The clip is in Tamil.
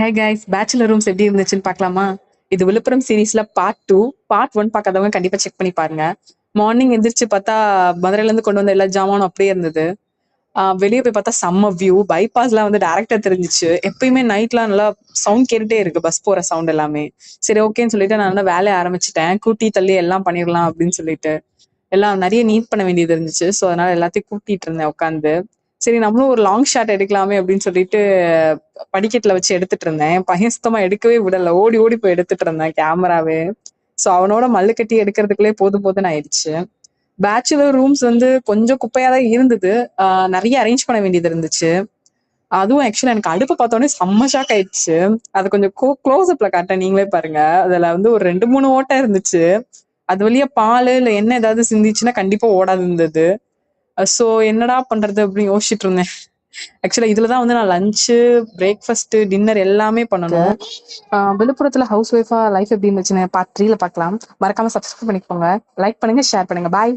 ஹே கைஸ், பேச்சுலர் ரூம்ஸ் எப்படி இருந்துச்சுன்னு பார்க்கலாமா? இது விழுப்புரம் சீரீஸ்ல பார்ட் 2. பார்ட் 1 பார்க்காதவங்க கண்டிப்பா செக் பண்ணி பாருங்க. மார்னிங் எந்திரிச்சு பார்த்தா மதுரையில இருந்து கொண்டு வந்த எல்லா ஜாமானும் அப்படியே இருந்தது. வெளியே போய் பார்த்தா செம்ம வியூ. பைபாஸ்லாம் வந்து டைரக்டா தெரிஞ்சிச்சு. எப்பயுமே நைட்லாம் நல்லா சவுண்ட் கேட்டுட்டே இருக்கு, பஸ் போற சவுண்ட் எல்லாமே. சரி, ஓகேன்னு சொல்லிட்டு நான் நல்லா வேலையை ஆரம்பிச்சிட்டேன். கூட்டி தள்ளி எல்லாம் பண்ணிடலாம் அப்படின்னு சொல்லிட்டு எல்லாம் நிறைய நீட் பண்ண வேண்டியது இருந்துச்சு. ஸோ அதனால எல்லாத்தையும் கூட்டிட்டு இருந்தேன் உட்காந்து. சரி, நம்மளும் ஒரு லாங் ஷாட் எடுக்கலாமே அப்படின்னு சொல்லிட்டு படிக்கட்டுல வச்சு எடுத்துட்டு இருந்தேன். என் பையன் சுத்தமா எடுக்கவே விடல. ஓடி ஓடி போய் எடுத்துட்டு இருந்தேன் கேமராவே. ஸோ அவனோட மல்லு கட்டி எடுக்கிறதுக்குள்ளே போதும் போதுன்னு ஆயிடுச்சு. பேச்சுலர் ரூம்ஸ் வந்து கொஞ்சம் குப்பையா தான் இருந்தது. நிறைய அரேஞ்ச் பண்ண வேண்டியது இருந்துச்சு. அதுவும் ஆக்சுவலா எனக்கு அடுப்பு பார்த்தோன்னே செம்ம ஷாக் ஆயிடுச்சு. அது கொஞ்சம் க்ளோஸ் அப்ல காட்டேன், நீங்களே பாருங்க. அதுல வந்து ஒரு 2-3 ஓட்டை இருந்துச்சு. அது வழியா பால் இல்ல எண்ணெய் ஏதாவது சிந்திச்சுன்னா கண்டிப்பா ஓடாது இருந்தது. ஸோ என்னடா பண்றது அப்படின்னு யோசிச்சுட்டு இருந்தேன். ஆக்சுவலா இதுலதான் வந்து நான் லஞ்சு, பிரேக்ஃபாஸ்ட், டின்னர் எல்லாமே பண்ணணும். விழுப்புரத்துல ஹவுஸ் ஒய்ஃபா லைஃப் எப்படி இருந்துச்சுன்னு பார்ட் 3ல பார்க்கலாம். மறக்காம சப்ஸ்கிரைப் பண்ணிக்கோங்க, லைக் பண்ணுங்க, ஷேர் பண்ணுங்க. பாய்.